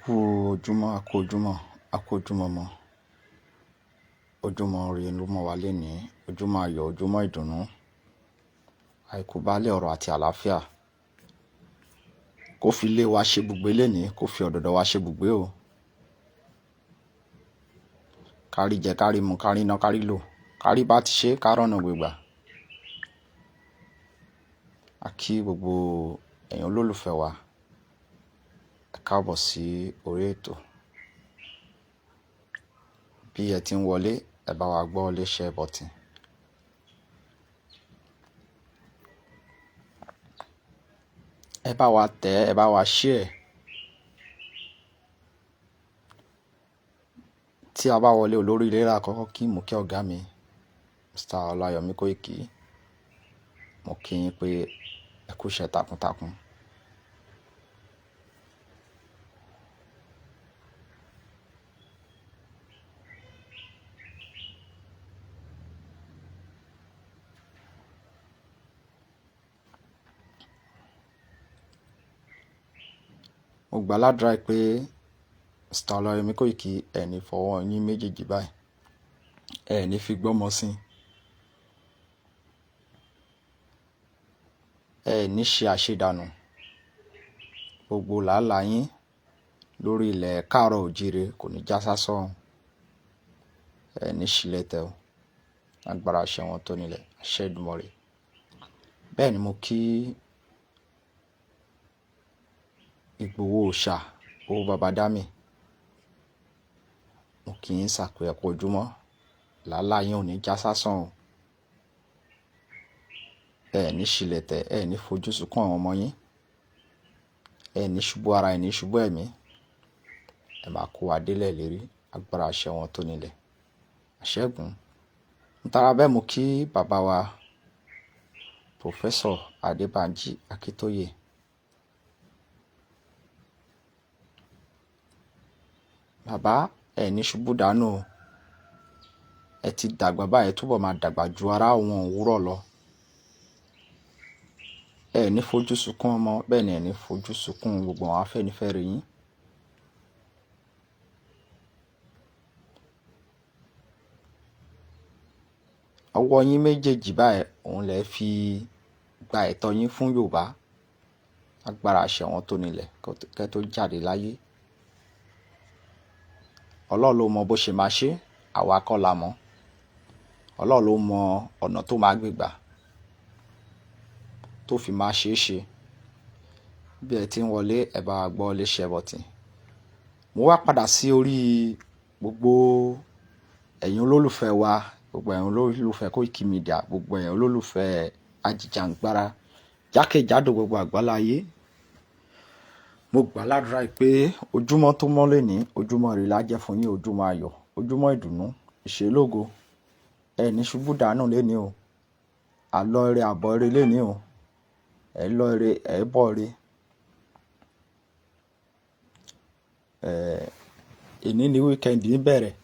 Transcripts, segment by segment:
Kú ojúmọ́, a kú ojúmọ́, a kú ojúmọ́ mọ́. Ojúmọ́ ire ló mọ́ wa lénìí, ojúmọ́ ayọ̀, ojúmọ́ ìdùnnú, àìkú baálẹ̀ ọ̀rọ̀ àti àlàáfíà. Kó fi ilé wa ṣe bùgbé lénìí, kó fi ọ̀dọ̀dọ̀ wa ṣe bùgbé o. Kárí jẹ, kárí mu, kárí ná, kárí lò, kárí bá ti ṣe, ká rọ́nà gbégbà. A kí gbogbo ẹ̀yin olólùfẹ́ wa, ẹ káàbọ̀ sí orí ètò. Bí ẹ ti ń wọlé, ẹ bá wa gbọ́ lé share button. Ẹ bá wa tẹ̀, ẹ bá wa share. Tí a bá wọlé olórí ilé àkọ́kọ́ kí mo kí ọ̀gá mi, Mr. Ọláyọ̀mí Kóìkí. Mo kí yín pé ẹ kú iṣẹ́ takuntakun. Mo gbà ládùúrà pé Mr. Ọláyọ̀mí Kóìkí ẹ ní fọwọ́ yín méjèèjì báyìí, ẹ ní fi gbọ́mọ sí, ẹ ní ṣe àṣedànù. Gbogbo làálàá yín lórí ilẹ̀ káàárọ̀ òjíire kò ní já sásán, ẹ ní ṣílẹ̀tẹ̀ o. Agbára àṣẹ wọn tó nílẹ̀, àṣẹ Èdùmàrè. Bẹ́ẹ̀ ni mo kí Ìgbòho Òòṣà, owó baba dámì. Mo kí yín sàpé ẹ kú ojúmọ́, làálàá yín ò ní já sásán o. Ẹ ní ṣílẹ̀tẹ̀, ẹ ní fojú sunkún àwọn ọmọ yín, ẹ ní ṣubú ara, ẹ ní ṣubú ẹ̀mí. Ẹ máa kó wa délẹ̀ lérí, agbára àṣẹ wọn tó nílẹ̀, àṣẹ́gun. Ntara bẹ́ẹ̀ mo kí bàbá wa Professor Adébánjí Akíntóyè. Bàbá, ẹ ní ṣubú dànù o. Ẹ ti dàgbà báyìí, túbọ̀ máa dàgbà ju ara àwọn òwúrọ̀ lọ. Ẹ ní fojú sunkún ọmọ, bẹ́ẹ̀ ni ẹ ní fojú sunkún gbogbo àwọn afẹ́nifẹ́re yín. Ọwọ́ yín méjèèjì báyìí òun lẹ fi gba ẹ̀tọ́ yín fún Yorùbá. Agbára àṣẹ wọn tó nílẹ̀ kẹ́ tó jáde láyé. Ọlọ́run ló mọ bó ṣe máa ṣe, àwa kọ́ la mọ̀. Ọlọ́run ló mọ ọ̀nà tó máa gbégbà tó fi máa ṣe é ṣe. Bí ẹ ti ń wọlé, ẹ bá wa gbọ́ lé share button. Mo wá padà sí orí gbogbo ẹ̀yin olólùfẹ́ wa, gbogbo ẹ̀yin olólùfẹ́ Kóìkí Media, gbogbo ẹ̀yin olólùfẹ́ Ajìjàngbara jákèjádò gbogbo àgbáláyé. Mo gbà ládùúrà pé ojúmọ́ tó mọ́ lénìí, ojúmọ́ ire la jẹ́ fún yín, ojúmọ́ ayọ̀, ojúmọ́ ìdùnnú, ìṣelógo. Ẹ ní ṣubú dànù lénìí o. Àlọ ire àbọ̀ ire lénìí o. Ẹ lọ ire, ẹ bọ̀ ire. Èní ni wíkẹ́ndì ń bẹ̀rẹ̀.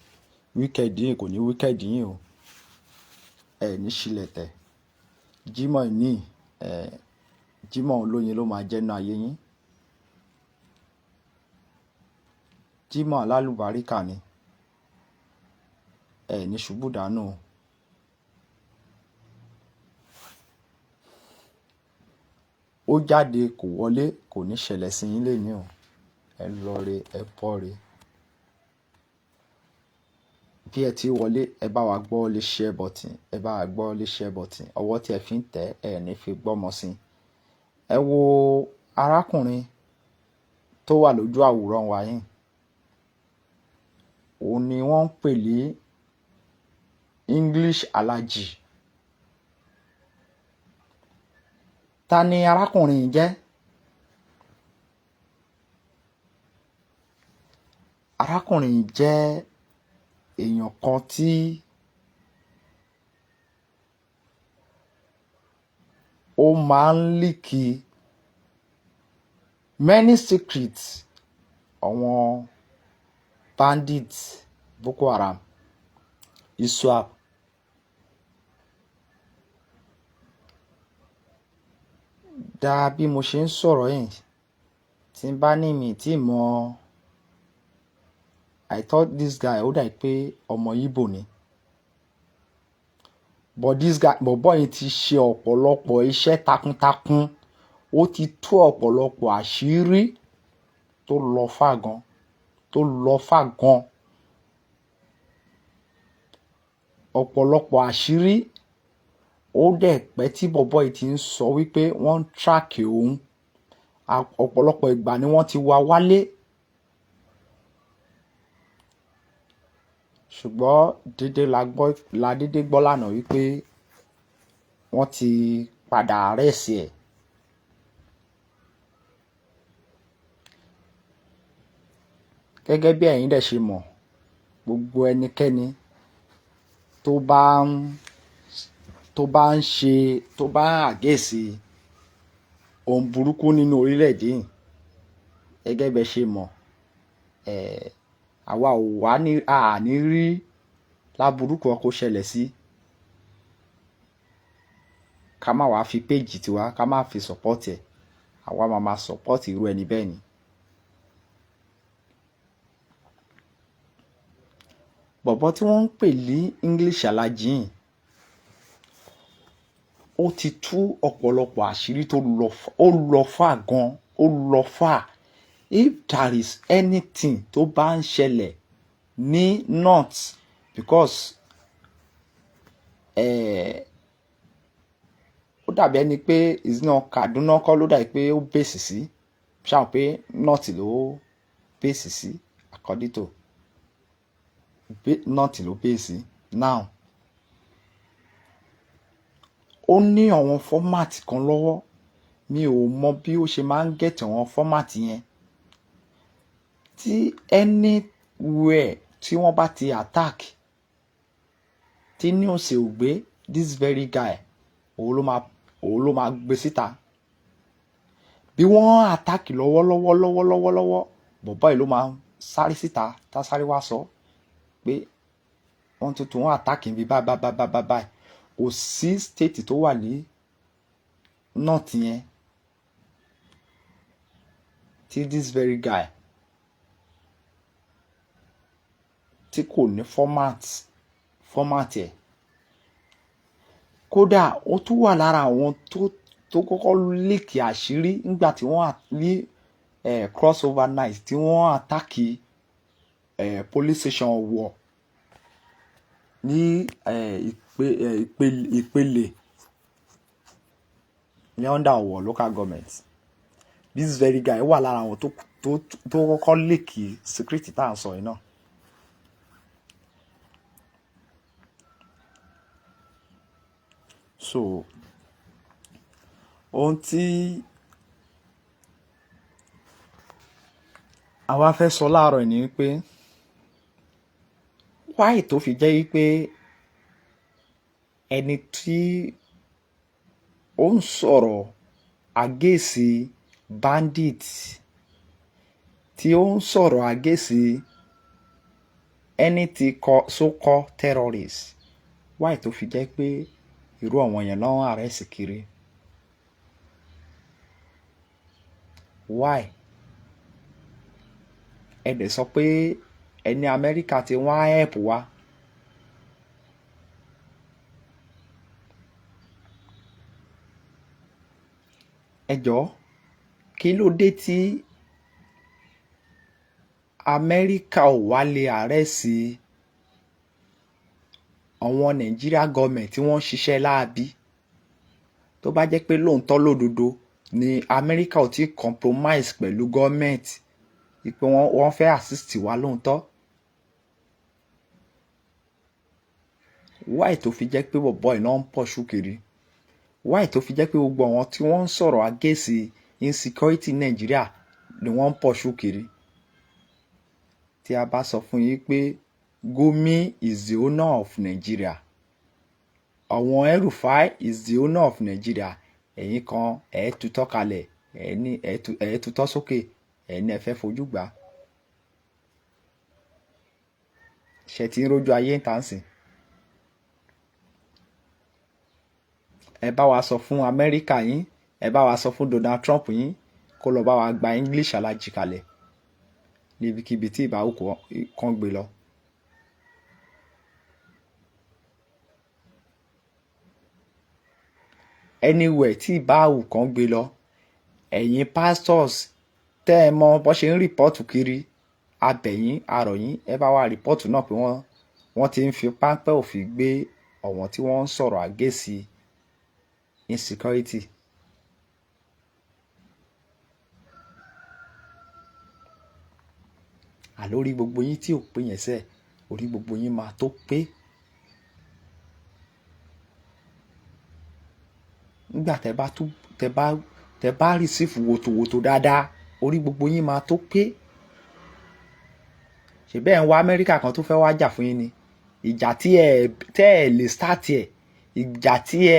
Wíkẹ́ndì yìí kò ní wíkẹ́ndì yìí o. Ẹ ní ṣílẹ̀tẹ̀. Jímọ̀ ní Jímọ̀ olóyin ló máa jẹ́ nínú ayé yín. Jímọ̀ alálùbáríkà ni. Ẹ ní ṣubú dànù o. Ó jáde kò wọlé, kò ní ṣẹlẹ̀ sí yín lénìí o. Ẹ lọ re, ẹ bọ̀ re. Bí ẹ ti wọlé, ẹ bá wa gbọ́ lé share button, ẹ bá wa gbọ́ lé share button. Ọwọ́ tí ẹ fi ń tẹ̀, ẹ ní fi gbọ́mọ sí. Ẹ wo arákùnrin tó wà lójú àwòrán wa yìí. Òun ni wọ́n ń pè ní English Alhaji. Ta ni arákùnrin yìí jẹ́? Arákùnrin yìí jẹ́ èèyàn kan tí ó máa ń líkì many secrets àwọn bandits, Boko Haram, ISWAP. Dá bí mo ṣe ń sọ̀rọ̀ yìí, tí n bá ní mi tí mọ I thought this guy ó dà pé ọmọ Igbo ni. But this guy, bọ̀bọ́ yìí ti ṣe ọ̀pọ̀lọpọ̀ iṣẹ́ takuntakun. Ó ti tú ọ̀pọ̀lọpọ̀ àṣírí tó lọ fà gan. Ọ̀pọ̀lọpọ̀ àṣírí ó dẹ̀ pẹ́ tí bọ̀bọ́ yìí ti ń sọ wípé wọ́n ń track òun. Ọ̀pọ̀lọpọ̀ ìgbà ni wọ́n ti wá wálé. Ṣùgbọ́n la dédé gbọ́ lánàá wípé wọ́n ti padà arrest ẹ̀. Gẹ́gẹ́ bí ẹ̀yin dẹ̀ ṣe mọ̀, gbogbo ẹnikẹ́ni tó bá àgẹ́sì ohun burúkú nínú orílẹ̀-èdè yìí, gẹ́gẹ́ bẹ́ ṣe mọ̀, àwa ò wá ní rí láburú kan kó ṣẹlẹ̀ sí. Ká má wá fi péjì tiwa, ká má fi support ẹ̀. Àwa máa support irú ẹni bẹ́ẹ̀ ni. Bọ̀bọ́ tí wọ́n ń pè ní English Alhaji yìí, ó ti tú ọ̀pọ̀lọpọ̀ àṣírí tó lọ fà gan. Ó lọ fà. If there is anything tó bá ń ṣẹlẹ̀ ní north, because ó dàbí ẹni pé ìzínà Kaduna kọ́ ló dàbí pé ó bèsì sí. Ṣáà pé north ló bèsì sí according to north ló bèsì. Now ó ní àwọn format kan lọ́wọ́. Mi ò mọ bí ó ṣe máa ń get àwọn format yẹn. Tí anywhere tí wọ́n bá ti attack, tí news ò gbé, this very guy òun ló máa gbé síta. Bí wọ́n attack lọ́wọ́, bọ̀bọ́ yìí ló máa sáré síta, tá sáré wá sọ pé wọ́n tuntun wọ́n attack bí báyìí. Kò sí state tó wà ní north yẹn tí this very guy tí kò ní format ẹ̀. Kódà ó tún wà lára àwọn tó kọ́kọ́ lékè àṣírí nígbà tí wọ́n ní crossover night tí wọ́n attack police station Ọ̀wọ̀ ní ìpele ní under Ọ̀wọ̀ local government. This very guy wà lára àwọn tó kọ́kọ́ lékè secret tá à ń sọ yìí náà. So ohun tí àwa fẹ́ sọ láàárọ̀ ni pé why tó fi jẹ́ wípé ẹni tí ó ń sọ̀rọ̀ àgẹ́sì bandit, tí ó ń sọ̀rọ̀ àgẹ́sì ẹni tí so-called terrorist, why tó fi jẹ́ pé irú àwọn yẹn náà arrest kiri. Why? Ẹ dẹ̀ sọ pé ẹni Amẹ́ríkà tí wọ́n á help wa. Ẹ jọ̀ọ́, kí ló dé tí Amẹ́ríkà ò wá lè arrest àwọn Nigeria government tí wọ́n ń ṣiṣẹ́ láabi? Tó bá jẹ́ pé lóòótọ́ lódodo ni Amẹ́ríkà ò tí compromise pẹ̀lú government pé wọ́n fẹ́ assist wa lóòótọ́. Why tó fi jẹ́ pé bọ̀bọ́ iná ń pọ̀ ṣúkiri? Why tó fi jẹ́ pé gbogbo àwọn tí wọ́n ń sọ̀rọ̀ against insecurity Nigeria ni wọ́n ń pọ̀ ṣúkiri? Tí a bá sọ fún yín pé Gumi is the owner of Nigeria, àwọn El-Rufai is the owner of Nigeria, ẹ̀yin kan tutọ́ kalẹ̀, tutọ́ sókè, ẹ fẹ́ fojú gbà. Ṣé tí ń rójú ayé ń tà ń sìn? Ẹ bá wa sọ fún Amẹ́ríkà yín, ẹ bá wa sọ fún Donald Trump yín kó lọ bá wa gba English Alhaji kalẹ̀. níbikíbi tí ìbáwò kan gbé lọ. Anywhere tí ìbáwò kan gbé lọ, ẹ̀yin pastors tẹ́ ẹ mọ bó ṣe ń rìpọ́ọ̀tù kiri, abẹ̀yìn arọ̀yìn ẹ bá wa rìpọ́ọ̀tù náà pé wọ́n ti ń fi páńpẹ́ òfin gbé ọ̀wọ́n tí wọ́n ń sọ̀rọ̀ àgẹ́sì insecurity. Àlọ́ orí gbogbo yín tí ò pé yẹn sẹ́, orí gbogbo yín máa tó pé. Nígbà tẹ́ bá rìsífù wòtòwòtò dáadáa, orí gbogbo yín máa tó pé. Ṣé bẹ́ẹ̀ ń wá Amẹ́ríkà kan tó fẹ́ wá jà fún yín ni? Ìjà tí ẹ lè start ẹ̀, ìjà tí ẹ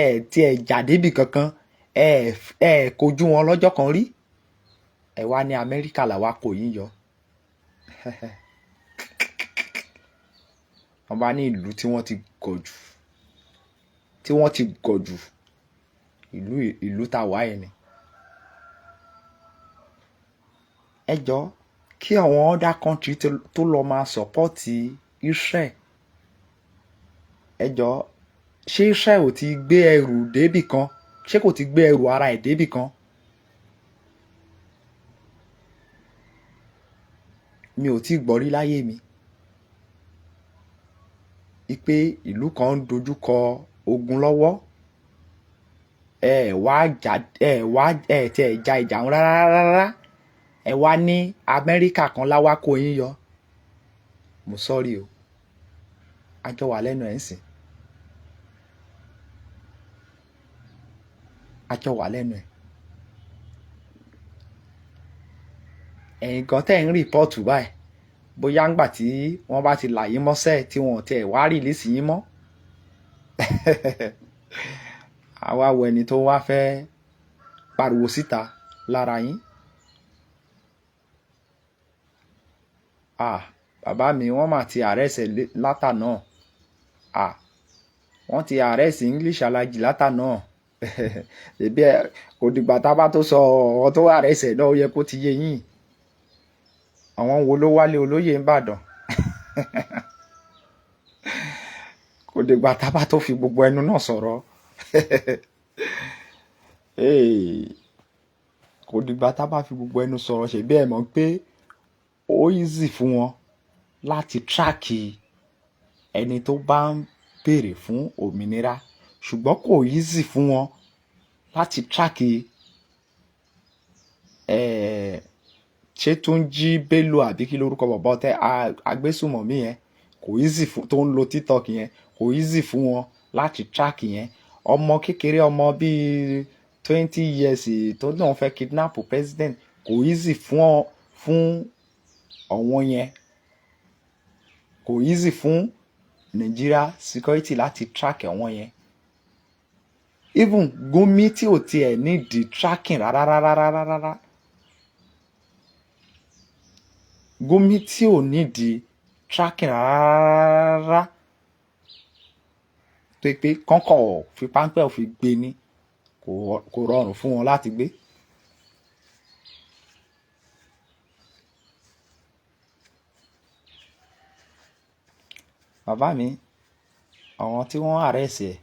jà débì kankan, ẹ kojú wọn lọ́jọ́ kan rí. Ẹ wá ní Amẹ́ríkà làwa kò yín yọ. Wọ́n bá ní ìlú tí wọ́n ti gọ̀ jù, ìlú tá wà yẹn ni. Ẹ jọ kí àwọn other country tó lọ máa support Israel. Ẹ jọ ṣé Israel ò ti gbé ẹrù débì kan? Ṣé kò ti gbé ẹrù ara ẹ̀ débì kan? Mi ò tí gbọ́ rí láyé mi ipe ìlú kan ń dojúkọ ogun lọ́wọ́, ẹ tí ẹ ja ìjà ń rárá, ẹ wá ní Amẹ́ríkà kan láwá kó yín yọ. Mo sọ́rí o, àjọ wà lẹ́nu ẹ̀ ń sìn, àjọ wà lẹ́nu ẹ̀. Ẹ̀yin gan tẹ́ ń rìpọ́ọ̀tù báyìí, bóyá ńgbà tí wọ́n bá ti là yín mọ́sẹ̀ tí wọ́n tẹ̀ wá rìlíìsì yín mọ́. Àwa wo ẹni tó wá fẹ́ pariwo síta lára yín. Bàbá mi wọ́n mà ti arrest látàná. Wọ́n ti arrest English Alhaji látàná. Ẹbí kò dìgbà tá bá tó sọ ọ̀rọ̀ tó arrest náà, ó yẹ kó ti yé yín. Àwọn wo ló wálé olóyè ńbàdàn? Kò dìgbà tá bá tó fi gbogbo ẹnu náà sọ̀rọ̀. Kò dìgbà tá bá fi gbogbo ẹnu sọ̀rọ̀. Ṣé bí ẹ mọ̀ pé ó easy fún wọn láti track ẹni tó bá ń béèrè fún òmìnira, ṣùgbọ́n kò easy fún wọn láti track Ṣétúnjí Bello àbí kí lórúkọ bọ̀bọ̀ tẹ́ agbésùmọ̀mí yẹn, kò easy fún tó ń lo TikTok yẹn, kò easy fún wọn láti track yẹn. Ọmọ kékeré, ọmọ bíi 20 years tó náà fẹ́ kidnap president, kò easy fún ọ̀wọ́n yẹn, kò easy fún Nigeria security láti track ọ̀wọ́n yẹn. Even Gumi tí ò tiẹ̀ ní di tracking rárá. Gumi tí ò ní di tracking rárá, tó pé kọ́ńkọ̀ fi páńpẹ́ òfin gbé ní, kò rọrùn fún wọn láti gbé. Bàbá mi, àwọn tí wọ́n arrest ẹ̀,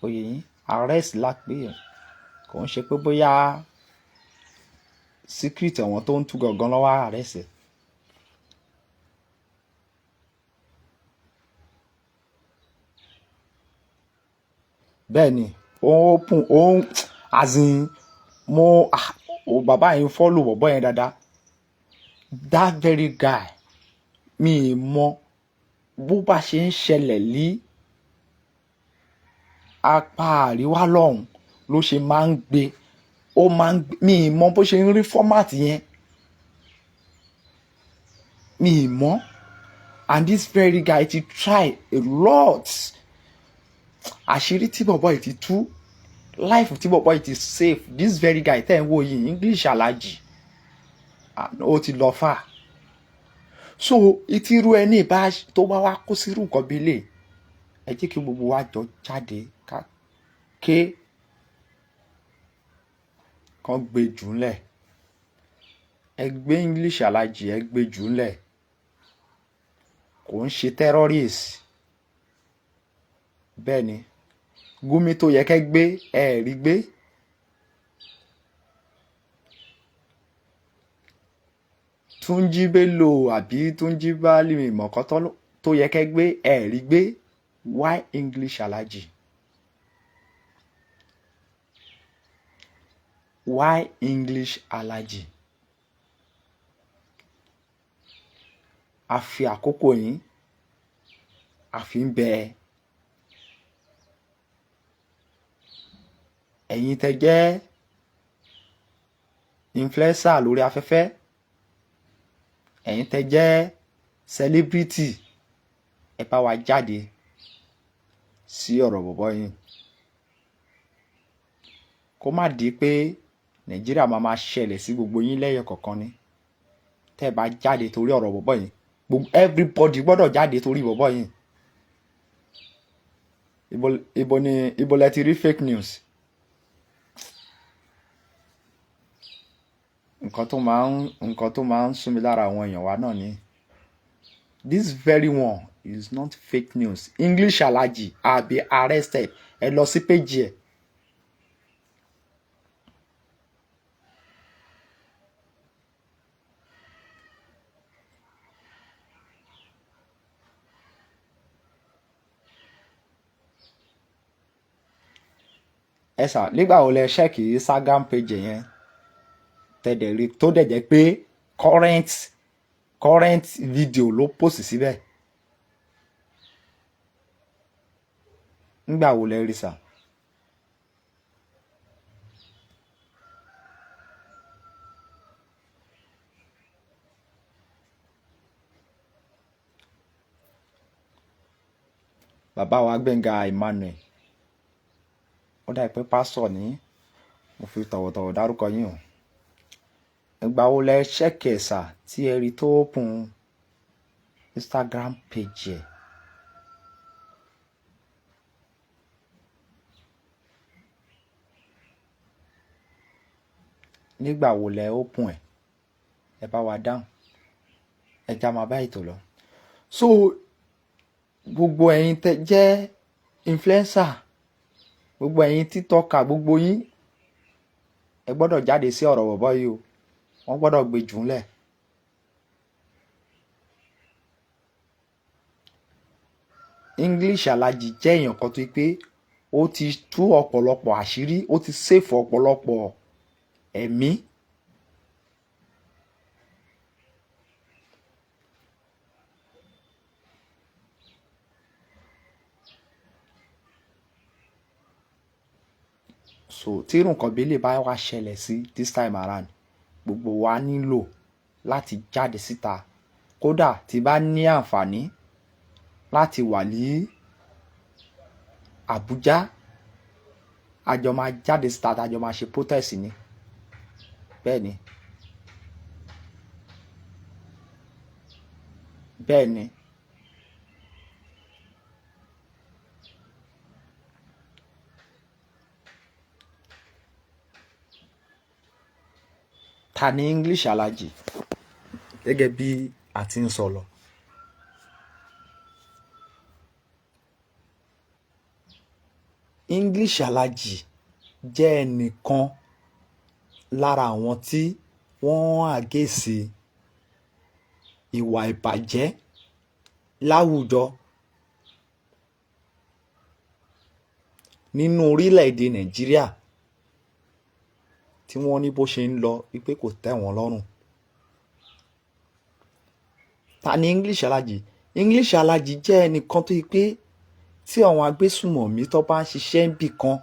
oyè yín arrest lápé ẹ̀, kò ń ṣe pé bóyá secret àwọn tó ń tú gangan lọ́wọ́ arrest ẹ̀. Bẹ́ẹ̀ ni bàbá yẹn follow bọ̀bọ̀ yẹn dáadáa. That very guy, mi ì mọ̀ bó bá ṣe ń ṣẹlẹ̀ ní apá àríwá lọ́hùn ló ṣe máa ń gbé. Mi ì mọ̀ bó ṣe ń rí format yẹn. Mi ì mọ̀. And this very guy ti try a lot. Àṣírí tí bọ̀bọ̀ yìí ti tú, life tí bọ̀bọ̀ yìí ti save. This very guy tẹ́ ń wò yìí, English Alhaji, ó ti lọ fà. So ìtìrú ẹni tó bá wá kó sírú nǹkan bí lè, ẹ jẹ́ kí gbogbo wa jọ jáde kán gbé jùlẹ̀. ẹ gbé English Alhaji ẹ gbé jùlẹ̀, kò ń ṣe terrorist. Bẹ́ẹ̀ ni Gumi tó yẹ kẹ́ gbé ẹ rí gbé. Túnjí Bello àbí Túnjí Bálímì mọ̀kọ́tọ́ tó yẹ kẹ́ gbé ẹ rí gbé. Why English Alhaji? Why English Alhaji? A fi àkókò yín a fi ń bẹ ẹ̀yin tẹ́ jẹ́ influencer lórí afẹ́fẹ́, ẹ̀yin tẹ́ jẹ́ celebrity, ẹ bá wa jáde sí ọ̀rọ̀ bọ̀bọ̀ yín. Kó má di pé Nàìjíríà máa ṣẹlẹ̀ sí gbogbo yín lẹ́yọ kọ̀ọ̀kan ni. Tẹ́ bá jáde torí ọ̀rọ̀ bọ̀bọ̀ yín, everybody gbọ́dọ̀ jáde torí bọ̀bọ̀ yín. Ibo lẹ ti rí fake news. Nǹkan tó máa ń sún mi lára àwọn èèyàn wa náà ni. This very one is not fake news. English Alhaji be arrested. Ẹ lọ sí page ẹ̀. Ẹ sà nígbà wo lẹ ṣẹ́ẹ̀kì Instagram page yẹn tẹ̀dẹ̀ rí tó dẹ̀ jẹ́ pé current video ló post síbẹ̀? Nígbà wo lẹ rí sà? Bàbá wa Gbẹ́ngà Emmanuel, ó dà pé pásọ̀ ní, mo fi tọ̀wọ̀tọ̀wọ̀ dárúkọ yín o. Ìgbà wo lẹ ṣẹ́ẹ̀kì sà tí ẹ rí tó open Instagram page ẹ̀? Nígbà wo lẹ open ẹ̀? Ẹ bá wa dáhùn. Ẹ já máa bá ètò lọ. So gbogbo ẹ̀yin tẹ́ jẹ́ influencer, gbogbo ẹ̀yin TikToker, gbogbo yín ẹ gbọ́dọ̀ jáde sí ọ̀rọ̀ bọ̀bọ̀ yìí o. Wọ́n gbọ́dọ̀ gbé jùlẹ̀. English Alhaji jẹ́ èèyàn kan tó pé ó ti tú ọ̀pọ̀lọpọ̀ àṣírí, ó ti save ọ̀pọ̀lọpọ̀ ẹ̀mí. So tí irú nǹkan bí lè bá wá ṣẹlẹ̀ sí this time around, gbogbo wa nílò láti jáde síta. Kódà tí bá ní àǹfààní láti wà ní Àbújá, àjọ máa jáde síta, àjọ máa ṣe protest ni. Bẹ́ẹ̀ ni. Bẹ́ẹ̀ ni. Ta ni English Alhaji? Gẹ́gẹ́ bí a ti ń sọ lọ. English Alhaji jẹ́ ẹnìkan lára àwọn tí wọ́n àgèsì ìwà ìbàjẹ́ láwùjọ nínú orílẹ̀-èdè Nàìjíríà, tí wọ́n ní bó ṣe ń lọ wípé kò tẹ́ wọn lọ́rùn. Ta ni English Alhaji? English Alhaji jẹ́ ẹnìkan tó yí pé tí àwọn agbésùmọ̀mí tó bá ń ṣiṣẹ́ ń bì kan,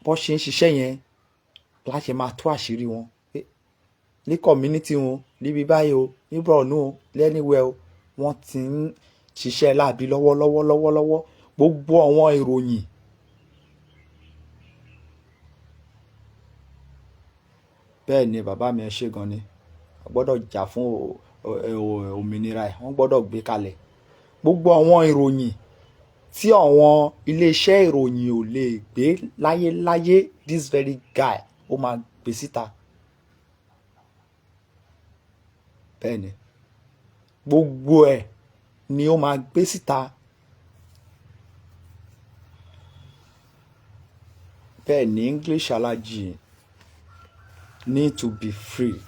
bó ṣe ń ṣiṣẹ́ yẹn láṣẹ máa tú àṣírí wọn ní community wọn, níbi báyìí o, ní Borno o, lẹ́niwẹ̀ o, wọ́n ti ń ṣiṣẹ́ láàbí lọ́wọ́lọ́wọ́. Gbogbo àwọn ìròyìn bẹ́ẹ̀ ni bàbá mi ẹ ṣé gan ni, a gbọ́dọ̀ jà fún òmìnira ẹ̀, wọ́n gbọ́dọ̀ gbé kalẹ̀. Gbogbo àwọn ìròyìn tí àwọn iléeṣẹ́ ìròyìn ò lè gbé láyéláyé, this very guy ó máa gbé síta. bẹ́ẹ̀ ni gbogbo ẹ̀ ni ó máa gbé síta. Bẹ́ẹ̀ ni English Alhaji need to be free.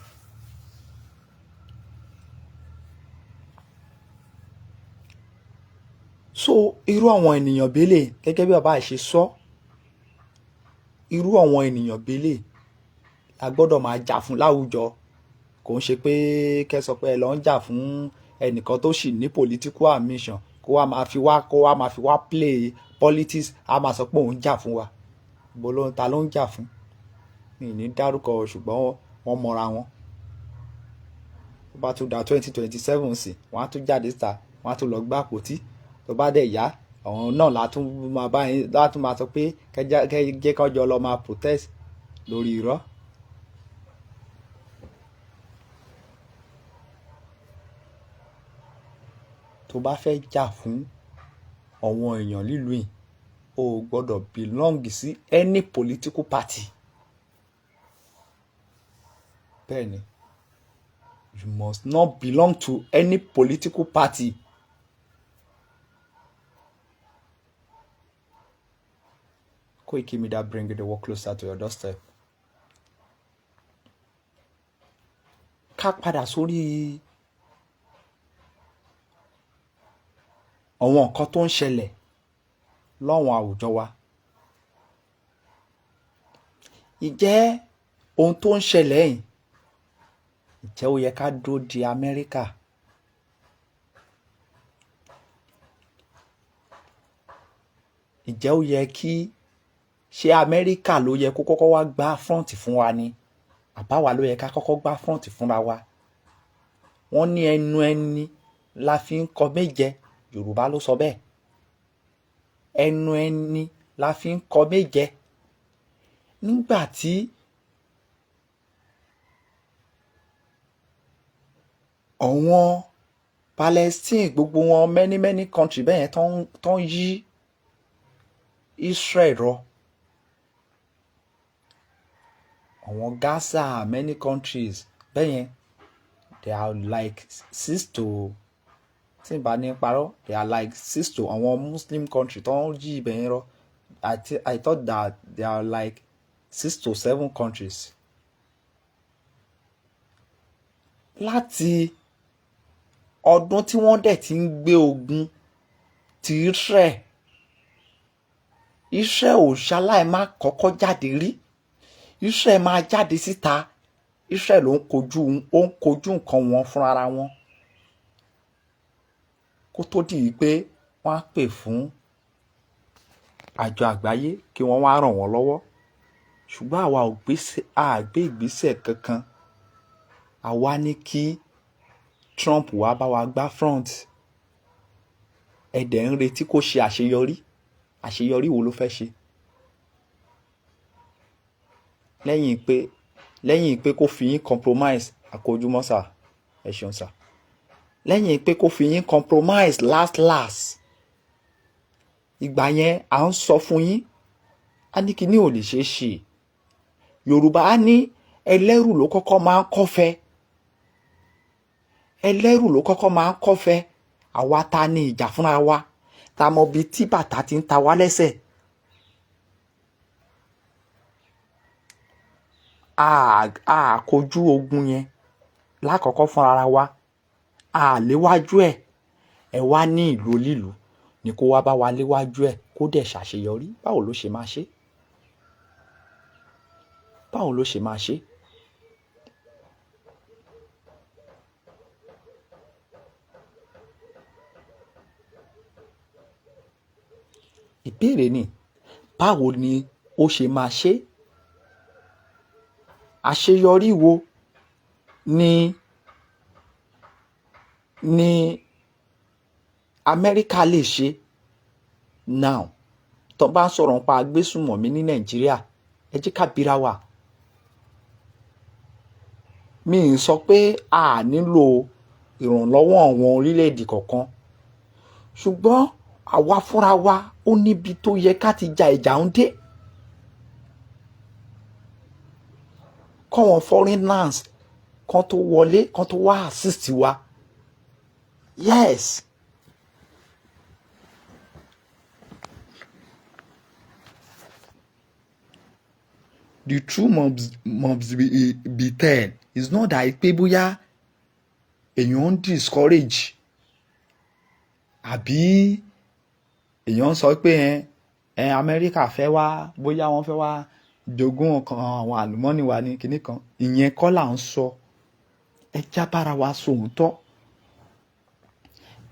So irú àwọn ènìyàn bẹ́lẹ̀ gẹ́gẹ́ bí bàbá ṣe sọ, irú àwọn ènìyàn bẹ́lẹ̀ la gbọ́dọ̀ máa jà fún láwùjọ. Kò ń ṣe pé kẹ́ sọ pé ẹ lọ ń jà fún ẹnìkan tó sì ní political ambition kó wá máa fi wá play politics, a máa sọ pé òun jà fún wa. Ta ló ń jà fún? Mi ní dárúkọ ṣùgbọ́n wọ́n mọra wọn. Tó bá tún da 2027 sí, wọ́n á tún jáde síta, wọ́n á tún lọ gbá àpótí. Tó bá dẹ̀ yá, àwọn náà látún máa sọ pé kẹ́jẹ́ kọjọ lọ máa protest lórí irọ́. Tó bá fẹ́ jà fún àwọn èèyàn lílùú yìí, o gbọ́dọ̀ belong sí any political party. Bẹ́ẹ̀ni, you must not belong to any political party. Koiki Media bring the work closer to your doorstep. Ká padà sórí àwọn nǹkan tó ń ṣẹlẹ̀ láwọn àwùjọ wa. Ìjẹ́ ohun tó ń ṣẹlẹ̀ yìí, ìjẹ́ ó yẹ ká dúró di Amẹ́ríkà? Ìjẹ́ ó yẹ kí ṣé Amẹ́ríkà ló yẹ kó kọ́kọ́ wá gbá front fún wa ni? Àbáwa ló yẹ ká kọ́kọ́ gbá front fúnra wa? Wọ́n ní ẹnu ẹni la fi ń kọ méje, Yorùbá ló sọ bẹ́ẹ̀. Ẹnu ẹni la fi ń kọ méje. Nígbà tí àwọn Palestine gbogbo wọn many country bẹ́ẹ̀ tó ń yí Israel rọ, àwọn Gaza many countries bẹ́ẹ̀ they are like 6 to, tí n bá ní parọ́, they are like 6 to àwọn Muslim country tó ń yí ibẹ̀ yẹn rọ. I thought that they are like 6 to 7 countries. Láti ọdún tí wọ́n dẹ̀ ti ń gbé ogun ti Israel ò ṣaláì má kọ́kọ́ jáde rí. Israel máa jáde síta. Israel ó ń kojú nǹkan wọn fúnra wọn. Kó tó di pé wọ́n á pè fún àjọ àgbáyé kí wọ́n wá ràn wọ́n lọ́wọ́. Ṣùgbọ́n àwa ò gbé ìgbésẹ̀ kankan. Àwa ní kí Trump wá bá wa gbá front. Ẹ̀dẹ̀ ń retí kó ṣe àṣeyọrí. Àṣeyọrí wo ló fẹ́ ṣe? Lẹ́yìn pé kó fi yín compromise àkójúmọ́ sà, ẹ ṣeun sà. Lẹ́yìn pé kó fi yín compromise last. Ìgbà yẹn à ń sọ fún yín, a ní kíní ò lè ṣeé ṣe. Yorùbá á ní ẹlẹ́rù ló kọ́kọ́ máa ń kọ́fẹ́. Ẹlẹ́rù ló kọ́kọ́ máa ń kọ́fẹ́. Àwa ta ni ìjà fúnra wa, ta mọ bí tí bàtà ti ń ta wá lẹ́sẹ̀. A kojú ogun yẹn lákọ̀ọ́kọ́ fúnra wa. A léwájú ẹ̀. Ẹ wá ní ìlú lílù ni kó wá bá wa léwájú ẹ̀ kó dẹ̀ ṣàṣeyọrí. Báwo ló ṣe máa ṣe? Báwo ló ṣe máa ṣe? Ìbéèrè ni, báwo ni ó ṣe máa ṣe? Àṣeyọrí wo ni Amẹ́ríkà lè ṣe now? Tó bá ń sọ̀rọ̀ nípa agbésùnmọ̀mí ní Nàìjíríà, ẹ jẹ́ ká bira wa. Mi ì sọ pé a nílò ìrànlọ́wọ́ àwọn orílẹ̀-èdè kọ̀ọ̀kan. Ṣùgbọ́n àwa fúnra wa ó níbi tó yẹ ká ti ja ìjà ń dé. Kọ́wọn foreigners kán tó wọlé kán tó wá assist wa. Yes. The truth must be tell. It's not that pé bóyá èèyàn ń discourage àbí èèyàn ń sọ pé Amẹ́ríkà fẹ́ wá bóyá wọ́n fẹ́ wá jogún ọ̀kan àwọn àlùmọ́nì wa ní kinní kan. Ìyẹn kọ́ là ń sọ. Ẹ já bára wa sòótọ́.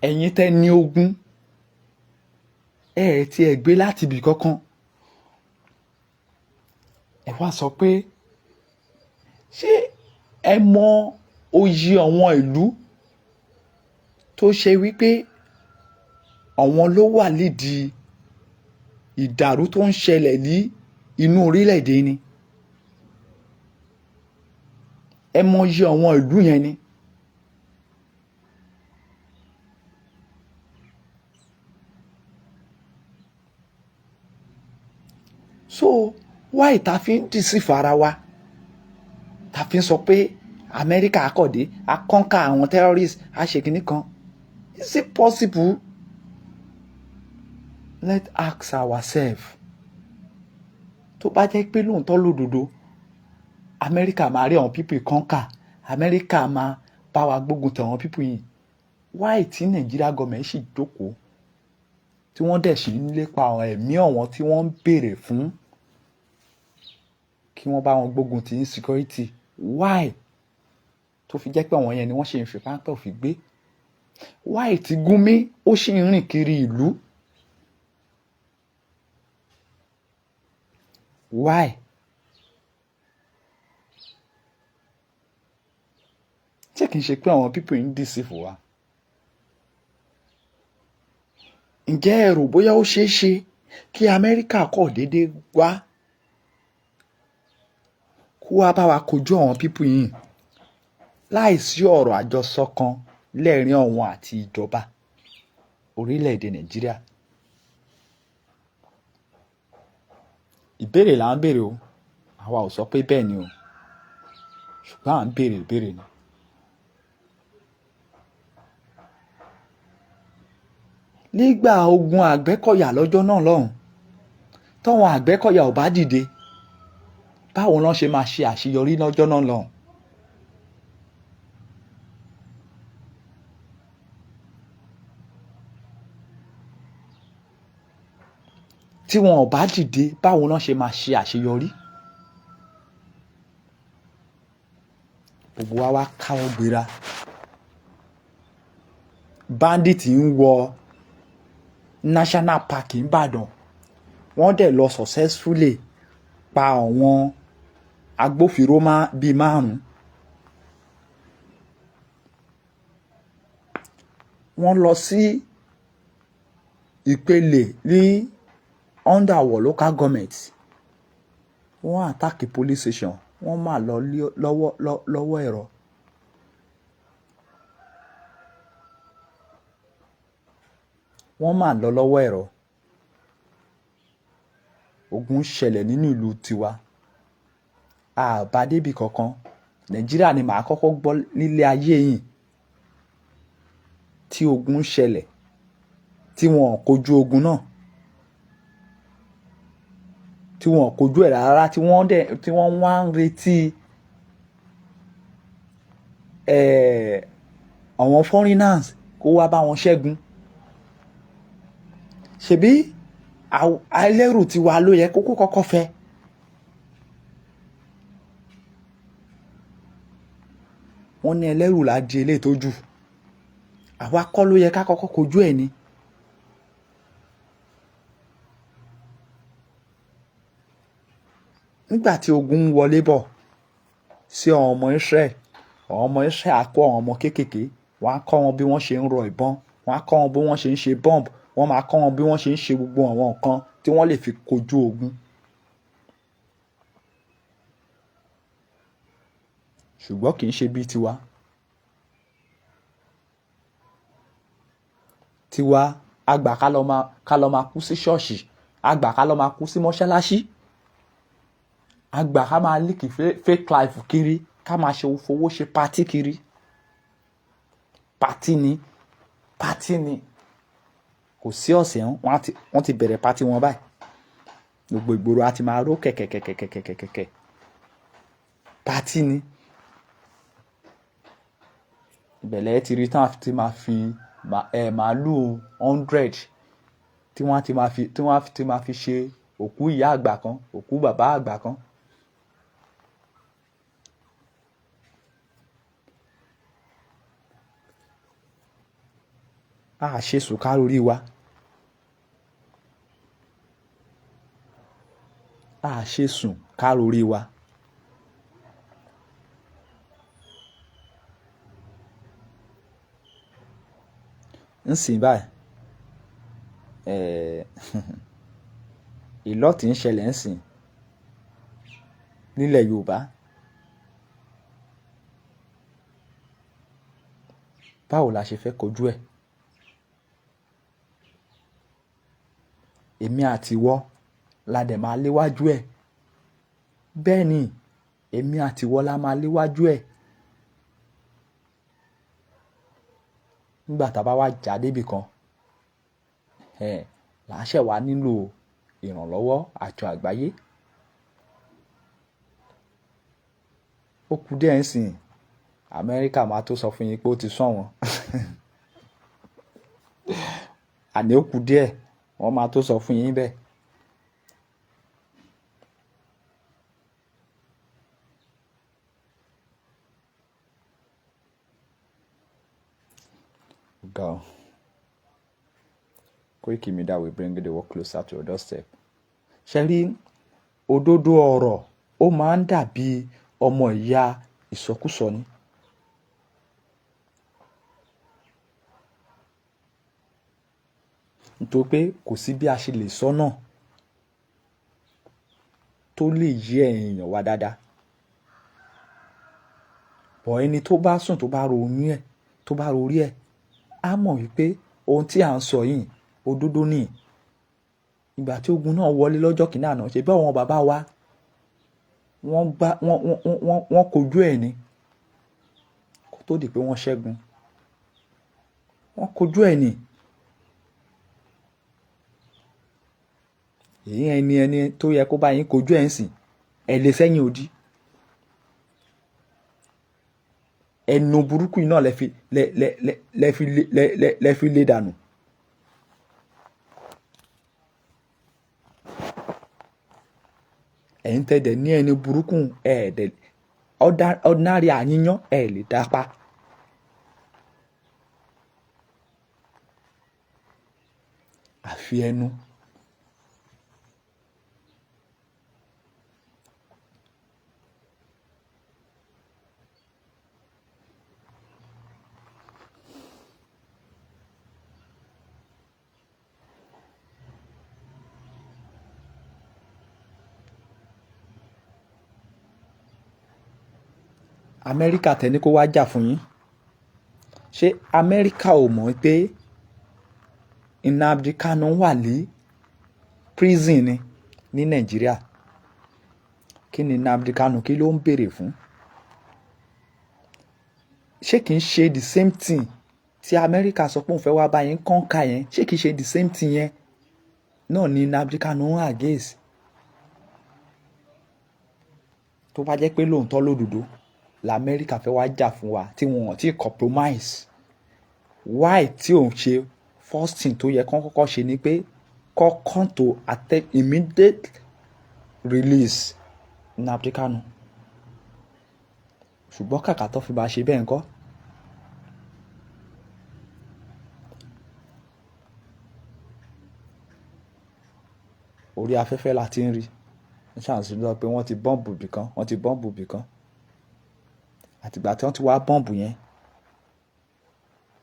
Ẹ̀yin tẹ́ ní ogún tí ẹ gbé láti ibì kankan. Ẹ wá sọ pé ṣé ẹ mọ oyè àwọn ìlú tó ṣe wípé àwọn ló wà lídìí ìdàrú tó ń ṣẹlẹ̀ ní inú orílẹ̀-èdè ni? Ẹ mọ oyè àwọn ìlú yẹn ni? So why ta fi ń deceive ara wa? Ta fi ń sọ pé Amẹ́ríkà akọ̀dé a conquer àwọn terrorists a ṣe kinní kan. Is it possible? Let's ask ourselves. Tó bá jẹ́ pé lóòótọ́ lódodo Amẹ́ríkà máa rí àwọn people conquer, Amẹ́ríkà máa bá wa gbógun tì àwọn people yìí, why tí Nigeria government sì jókòó tí wọ́n dẹ̀ sì ń lépa ẹ̀mí ọ̀wọ́n tí wọ́n ń béèrè fún kí wọ́n bá wọn gbógun ti insecurity? Why tó fi jẹ́ pé àwọn yẹn ni wọ́n ṣe ń fi páńpẹ́ òfin gbé? Why tí Gumi ó sì ń rìn kiri ìlú? Why? Ṣé kìí ṣe pé àwọn people ń deceive wa? Ǹjẹ́ ẹ rò bóyá ó ṣeé ṣe kí Amẹ́ríkà kọ̀ déédéé wá kó wá bá wa kojú àwọn people yìí láìsí ọ̀rọ̀ àjọsọ kan lẹ́ẹ̀rín ọ̀hún àti ìjọba orílẹ̀-èdè Nàìjíríà? Ìbéèrè là ń béèrè o, àwa ò sọ pé bẹ́ẹ̀ ni o, ṣùgbọ́n à ń béèrè ìbéèrè ni. Nígbà ogun Àgbẹ̀kọ̀yà lọ́jọ́ náà lọ́hùn, tọ́wọn Àgbẹ̀kọ̀yà ò bá dìde, báwo lọ́n ṣe máa ṣe àṣeyọrí lọ́jọ́ náà lọ́hùn? Tí wọn ò bá dìde, báwo lọ́n ṣe máa ṣe àṣeyọrí? Gbogbo wa wá káwọ́ gbéra. Bandit ń wọ National Park Ìbàdàn, wọ́n dẹ̀ lọ successfully pa àwọn agbófinró bíi 5. Wọ́n lọ sí Ìpele ní under our local government, wọ́n attack police station, wọ́n máa lọ lọ́wọ́ ẹ̀rọ. Wọ́n máa lọ lọ́wọ́ ẹ̀rọ. Ogun ṣẹlẹ̀ nínú ìlú tiwa. Àbá débì kankan. Nàìjíríà ni màá kọ́kọ́ gbọ́ nílé ayé yìí tí ogun ṣẹlẹ̀ tí wọn ò kojú ogun náà, tí wọn ò kojú ẹ̀ rárá, tí wọ́n wá ń retí àwọn foreigners kó wá bá wọn ṣẹ́gun. Ṣebí ẹlẹ́rù tiwa ló yẹ kókó kọ́kọ́ fẹ́. Wọ́n ní ẹlẹ́rù là di eléyìí tó jù. Àwa kọ́ ló yẹ ká kọ́kọ́ kojú ẹ̀ ni. Nígbà tí ogun ń wọlé bọ̀ sí àwọn ọmọ Israel, àwọn ọmọ Israel á kó àwọn ọmọ kéékèèké, wọ́n á kọ́ wọn bí wọ́n ṣe ń rọ ìbọn, wọ́n á kọ́ wọn bí wọ́n ṣe ń ṣe bọ́ǹbù, wọ́n máa kọ́ wọn bí wọ́n ṣe ń ṣe gbogbo àwọn nǹkan tí wọ́n lè fi kojú ogun. Ṣùgbọ́n kì í ṣe bí tiwa. Tiwa àgbà ká lọ máa kú sí ṣọ́ọ̀ṣì, àgbà ká lọ máa kú sí mọ́ṣáláṣí, àgbà ká máa líkì fake life kiri ká máa ṣe fowó ṣe patí kiri. Patí ni kò sí ọ̀sẹ̀ wọ́n ti bẹ̀rẹ̀ patí wọn báyìí. Gbogbo ìgboro á ti máa ró kẹ̀kẹ̀kẹ̀kẹ̀kẹ̀kẹ̀. Patí ni. Ìbẹ̀lẹ̀ ti rí tán ti máa fi màálù 100 tí wọ́n ti máa fi ṣe òkú ìyá àgbà kan, òkú bàbá àgbà kan. A ṣe sùn ká lórí wa. A ṣe sùn ká lórí wa. Nsìn báyìí ìlọ́ tí ń ṣẹlẹ̀ nsìn nílẹ̀ Yorùbá. Báwo la ṣe fẹ́ kojú ẹ̀? Èmi àti ìwọ la dẹ̀ máa léwájú ẹ̀. Bẹ́ẹ̀ ni, èmi àti ìwọ la máa léwájú ẹ̀. Nígbà tá a bá wá jà débì kan, làá ṣẹ̀ wá nílò ìrànlọ́wọ́ àjọ àgbáyé. Ó kù díẹ̀ nsìn, Amẹ́ríkà máa tó sọ fún yín pé ó ti sán wọn. Àní ó kù díẹ̀, wọ́n máa tó sọ fún yín bẹ́ẹ̀. Go. Koiki Media will bring the work closer to your doorstep. Ṣé rí òdodo ọ̀rọ̀ ó máa ń dàbí ọmọ ìyá ìsọkúsọ ni. Nítorí pé kò sí bí a ṣe lè sọ náà tó lè yé èèyàn wa dáadáa. Bọ̀ ẹni tó bá sùn tó bá ronú ẹ̀ tó bá rorí ẹ̀ á mọ̀ wípé ohun tí à ń sọ yìí òdodo ni. Ìgbà tí ogun náà wọlé lọ́jọ́ kìíní àná, ṣe bí àwọn bàbá wa wọ́n kojú ẹ̀ ni kó tó di pé wọ́n ṣẹ́gun. Wọ́n kojú ẹ̀ ni. Ẹni tó yẹ kó bá yín kojú ẹ̀ ń sìn, ẹ lè sẹ́yìn odi. Ẹnu burúkú yìí náà lẹ fi lé dànù. Ẹ̀yin tẹ́dẹ̀ ní ẹni burúkú ordinary àyíyán lè dápa. Àfi ẹnu. Amẹ́ríkà tẹ́ni kó wá jà fún yín. Ṣé Amẹ́ríkà ò mọ̀ pé Nnamdi Kanu wà ní prison ni ní Nàìjíríà? Kí ni Nnamdi Kanu kí ló ń béèrè fún? Ṣé kìí ṣe the same thing tí Amẹ́ríkà sọ pé òun fẹ́ wá bá yín kọ́ńkà yẹn? Ṣé kìí ṣe the same thing yẹn náà ni Nnamdi Kanu ń against? Tó bá jẹ́ pé lóòótọ́ lódodo l'Amẹ́ríkà fẹ́ wá jà fún wa tí wọn ò tí compromise, why tí òun ṣe first thing tó yẹ kán kọ́kọ́ ṣe ni pé kọ́kọ́ tó immediate release Nnamdi Kanu. Ṣùgbọ́n kàkà tó fi bá ṣe bẹ́ẹ̀ ńkọ́. Orí afẹ́fẹ́ la ti ń rí. Ní ṣàǹsì lọ pé wọ́n ti bọ́ǹbù bì kan. Àtìgbà tí wọ́n ti wá bọ́ǹbù yẹn,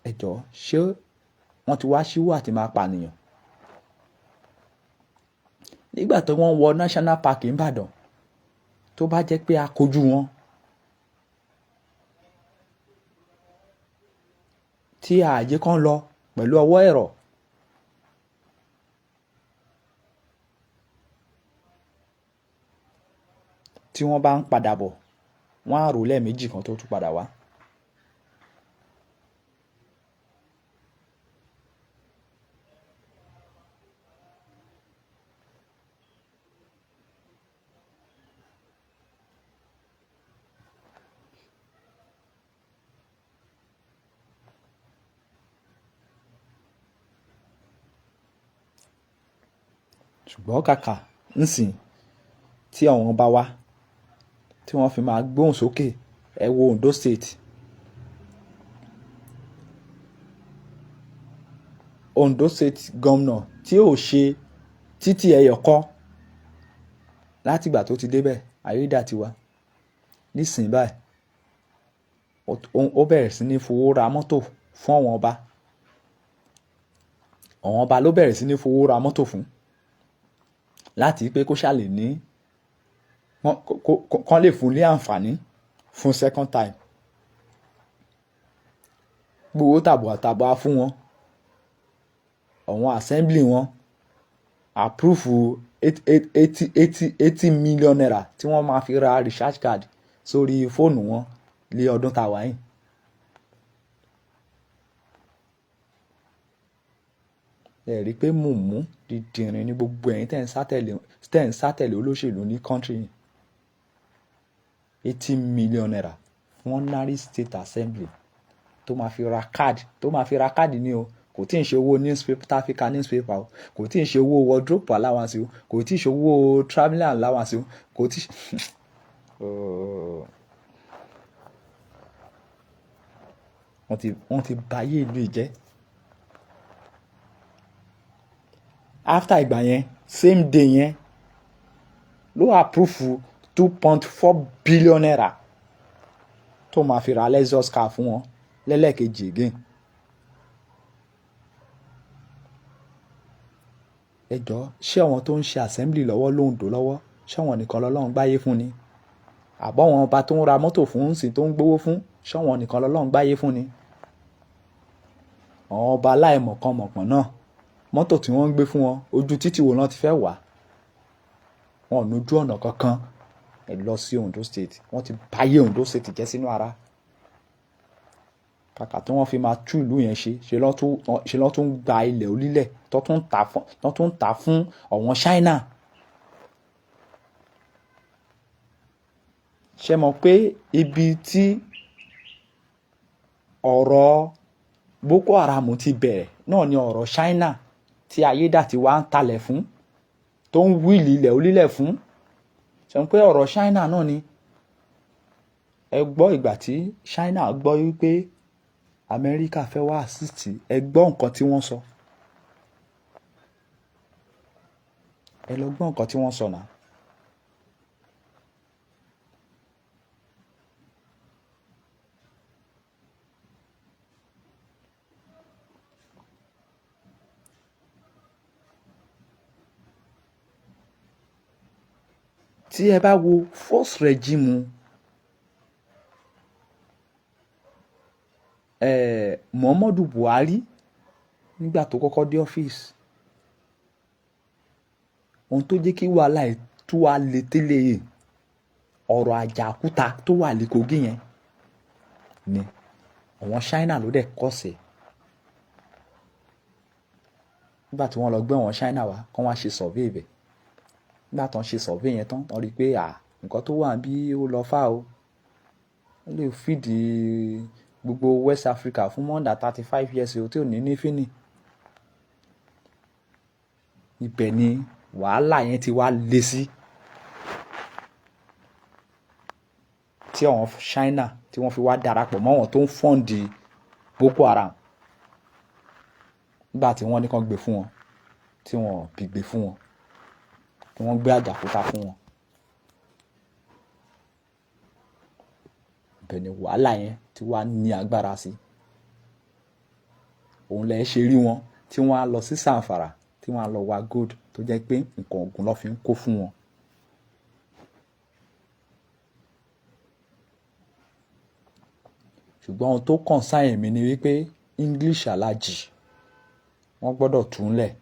ẹ jọ̀ọ́ ṣé wọ́n ti wá ṣíwọ́ àti máa pànìyàn? Nígbà tí wọ́n wọ National Park Ìbàdàn, tó bá jẹ́ pé a kojú wọn, tí ààyè kan lọ pẹ̀lú ọwọ́ ẹ̀rọ, tí wọ́n bá ń padà bọ̀ wọ́n á rò lẹ́ẹ̀mejì kan tó tún padà wá. ṣùgbọ́n kàkà ńsìn tí àwọn bá wá tí wọ́n fi máa gbóhùn sókè, ẹ wo Ondo State. Ondo State gómìnà tí ò ṣe títì ẹyọ kan látìgbà tó ti débẹ̀, Ayédàtiwa, nísìnyí báyìí ó bẹ̀rẹ̀ sí ní fowó ra mọ́tò fún àwọn ọba. Àwọn ọba ló bẹ̀rẹ̀ sí ní fowó ra mọ́tò fún, láti pé kó ṣàlè ní kán lè fún ní àǹfààní fún second time. Gbowó tàbùàtàbùà fún wọn. Àwọn assembly wọn approve 80 million naira tí wọ́n máa fi ra recharge card sórí fóònù wọn lé ọdún tá a wà yìí. Ẹ rí i pé mùmú dìndìnrín ní gbogbo ẹ̀yin tẹ́ ń sátẹ̀lé olóṣèlú ní country yìí. 80 million naira fún ordinary state assembly tó máa fi ra káàdì ní o. Kò tí ì ṣe owó newspaper tá a fi ka newspaper o. Kò tí ì ṣe owó wardrobe allowance o. Kò tí ì ṣe owó travelling allowance o. Kò tí ì wọ́n ti bayé ìlú ìjẹ́. After ìgbà yẹn, same day yẹn ló approve 2.4 billion naira tó máa fi ra Lexus car fún wọn lẹ́lẹ́kejì again. Ẹ jọ̀ọ́, ṣé àwọn tó ń ṣe assembly lọ́wọ́ l'Ondo lọ́wọ́, ṣé àwọn nìkan lọ́lọ́run gbáyé fún ni? Àbọ̀ àwọn ọba tó ń ra mọ́tò fún ń sìn tó ń gbówó fún, ṣé àwọn nìkan lọ́lọ́run gbáyé fún ni? Àwọn ọba aláìmọ̀kànmọ̀kàn náà, mọ́tò tí wọ́n ń gbé fún wọn, ojú títì wo náà ti fẹ́ wà? Wọn ò lójú ọ̀nà kankan. Ẹ lọ sí Ondo State, wọ́n ti báyé Ondo State jẹ́ sínú ara. Kàkà tí wọ́n fi máa tú ìlú yẹn ṣe lọ́ tún gba ilẹ̀ onílẹ̀ tó tún tà fún àwọn China. Ṣé mọ̀ pé ibi tí ọ̀rọ̀ Boko Haram ti bẹ̀rẹ̀ náà ni ọ̀rọ̀ China tí Ayédàtiwa ń talẹ̀ fún, tó ń wíìlì ilẹ̀ onílẹ̀ fún. Ṣé mọ̀ pé ọ̀rọ̀ China náà ni? Ẹ gbọ́ ìgbà tí China gbọ́ wípé Amẹ́ríkà fẹ́ wá assist, ẹ gbọ́ nǹkan tí wọ́n sọ. Ẹ lọ gbọ́ nǹkan tí wọ́n sọ náà. Tí ẹ bá wo first regime Muhammadu Buhari nígbà tó kọ́kọ́ dé ọ́fíìsì, ohun tó jẹ́ kí wàhálà tó wà lè tẹ́lẹ̀ ọ̀rọ̀ àjàkúta tó wà ní Kogi yẹn ni àwọn China ló dẹ̀ kọ́sẹ̀. Nígbà tí wọ́n lọ gbé àwọn China wá kán wá ṣe survey ibẹ̀. Nígbà tó ń ṣe survey yẹn tán, wọ́n rí i pé nǹkan tó wà bí ó lọ fà o. Ó lè fìdí gbogbo West Africa fún more than 35 years o tí ò ní fínì. Ibẹ̀ ni wàhálà yẹn ti wá le sí. Tí àwọn China tí wọ́n fi wá darapọ̀ mọ́ àwọn tó ń fọ́ǹdì Boko Haram. Nígbà tí wọ́n ní kán gbé fún wọn, tí wọ́n bí gbé fún wọn, tí wọ́n gbé àjàkúta fún wọn. Ibẹ̀ ni wàhálà yẹn ti wá ní agbára sí. Òun lẹ ṣe rí wọn tí wọ́n á lọ sí Zamfara, tí wọ́n á lọ wá gold tó jẹ́ pé nǹkan ogun ló fi ń kó fún wọn. Ṣùgbọ́n ohun tó kàn sáyẹn mi ni wípé English alájì wọ́n gbọ́dọ̀ túnlẹ̀.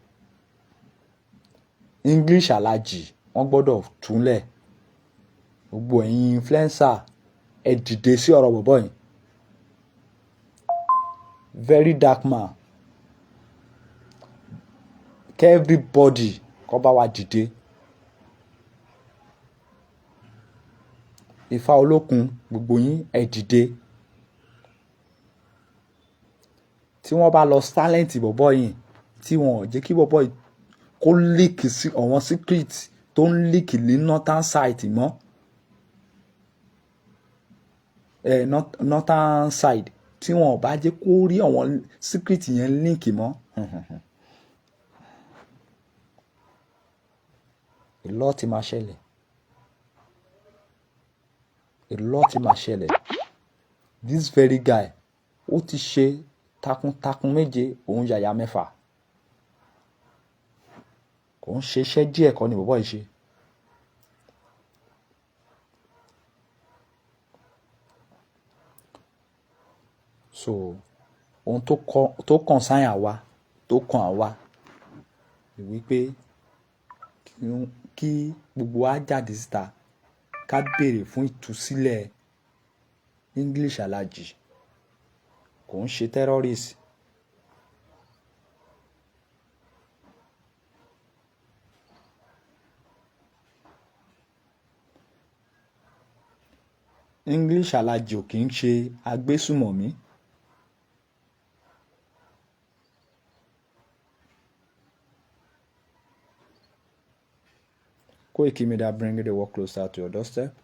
English alájì wọ́n gbọ́dọ̀ túnlẹ̀. Gbogbo ẹ̀yin influencer ẹ dìde sí ọ̀rọ̀ bọ̀bọ̀ yìí. Very dark man. Kẹ́ everybody kó bá wa dìde. Ifá olókun gbogbo yín ẹ dìde. Tí wọ́n bá lọ silent bọ̀bọ̀ yìí, tí wọ́n ò jẹ́ kí bọ̀bọ̀ yìí kó leak sí àwọn secret tó ń leak ní northern side mọ́. Northern side tí wọ́n ò bá jẹ́ kó rí àwọn secret yẹn link mọ́. A lot máa ṣẹlẹ̀. A lot máa ṣẹlẹ̀. This very guy ó ti ṣe takuntakun méje òun yàyà mẹ́fà. Kò ń ṣe iṣẹ́ díẹ̀ kọ́ ni bọ̀bọ̀ yìí ṣe. So ohun tó kàn sáyà wa tó kàn àwa ni wípé kí gbogbo wa jáde síta ká béèrè fún ìtúsílẹ̀ English Alhaji. Kò ń ṣe terrorist. English Alhaji ò kì í ṣe agbésùmọ̀mí. Koiki Media bringing the work closer to your doorstep.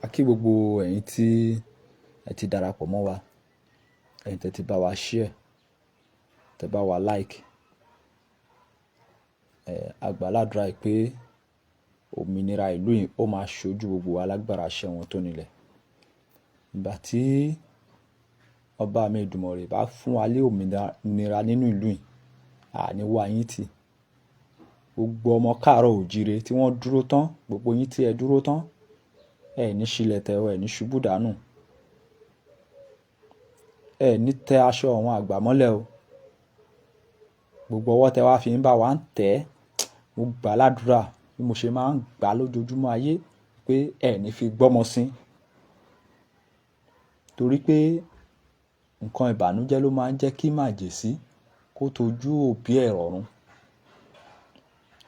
A kí gbogbo ẹ̀yin tí ẹ ti darapọ̀ mọ́ wa, ẹ̀yin tẹ́ ti bá wa share, tẹ́ bá wa like. Àgbàládùra pé òmìnira ìlú yìí ó máa ṣojú gbogbo wa lágbára àṣẹ wọn tó nílẹ̀. Ìgbà tí ọba mi Èdùmàrè bá fún wa lé òmìnira nínú ìlú yìí, àní wá yín tì. Gbogbo ọmọ káàárọ̀ òjíire tí wọ́n dúró tán, gbogbo yín tí ẹ dúró tán, ẹ ní ṣílẹ̀tẹ̀ ẹ ní ṣubú dànù. Ẹ ní tẹ aṣọ àwọn àgbà mọ́lẹ̀ o. Gbogbo ọwọ́ tẹ wá fi ń bá wa ń tẹ̀. Mo gbà ládùúrà bí mo ṣe máa ń gbà lójoojúmọ́ ayé pé ẹ ní fi gbọ́mọ sí. Torí pé nǹkan ìbànújẹ́ ló máa ń jẹ́ kí màjèsí kó tojú òbí ẹ̀ rọ̀run.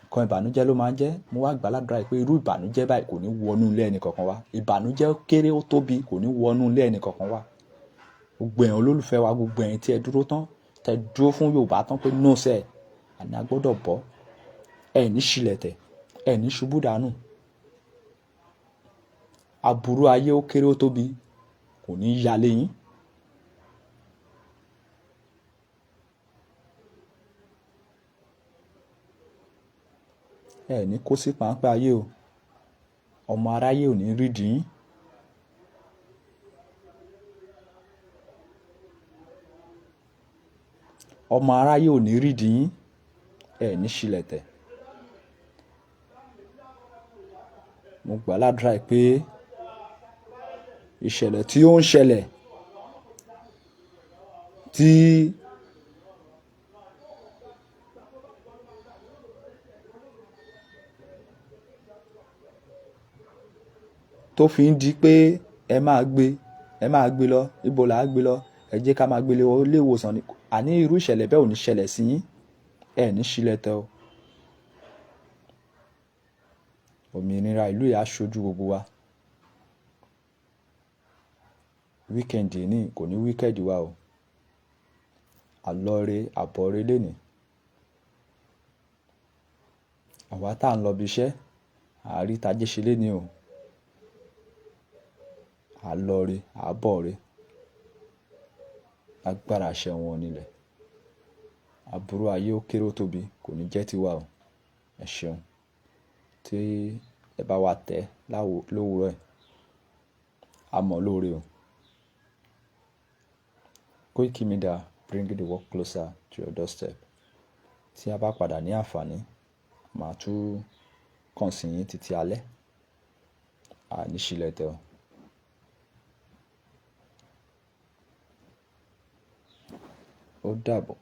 Nǹkan ìbànújẹ́ ló máa ń jẹ́. Mo wá gbà ládùúrà pé irú ìbànújẹ́ báyìí kò ní wọnú ilé ẹnì kankan wá. Ìbànújẹ́ kéré ó tóbi kò ní wọnú ilé ẹnì kankan wá. Gbogbo ẹ̀yin olólùfẹ́ wa, gbogbo ẹ̀yin tí ẹ dúró tán, tẹ dúró fún Yorùbá tán pé no sẹ́, àní a gbọ́dọ̀ bọ́. Ẹ ní ṣílẹ̀tẹ̀, ẹ ní ṣubú dànù. Aburú ayé ó kéré ó tóbi kò ní yalé yín. Ẹ ní kó sí páńpẹ́ ayé o. Ọmọ aráyé ò ní rídìí yín. Ọmọ aráyé ò ní rídìí yín. Ẹ ní ṣílẹ̀tẹ̀. Mo gbà ládùúrà pé ìṣẹ̀lẹ̀ tí ó ń ṣẹlẹ̀ tí tó fi ń di pé ẹ máa gbé lọ, ibo là á gbé lọ, ẹ jẹ́ ká máa gbé lé ilé ìwòsàn ni. Àní irú ìṣẹ̀lẹ̀ bẹ́ẹ̀ ò ní ṣẹlẹ̀ sí yín. Ẹ ní ṣílẹ̀tẹ̀ o. Òmìnira ìlú yìí á ṣojú gbogbo wa. Weekend ní kò ní wicked wa o. Àlọ́re àbọ̀re lénìí. Àwa tá à ń lọ ibi iṣẹ́, àárí tajé ṣe lénìí o. Àlọ́re àbọ̀re. Agbára àṣẹ wọn nílẹ̀. Aburú ayé ó kéré ó tóbi kò ní jẹ́ tiwa o. Ẹ ṣeun tí ẹ bá wa tẹ̀ lówùúrọ̀ ẹ̀. A mọ̀ lóore o. Koiki Media bringing the work closer to your doorstep. Tí a bá padà ní àǹfààní, màá tún kàn sí yín títí alẹ́. Àní ṣílẹ̀tẹ̀ o. Ó dàbọ̀.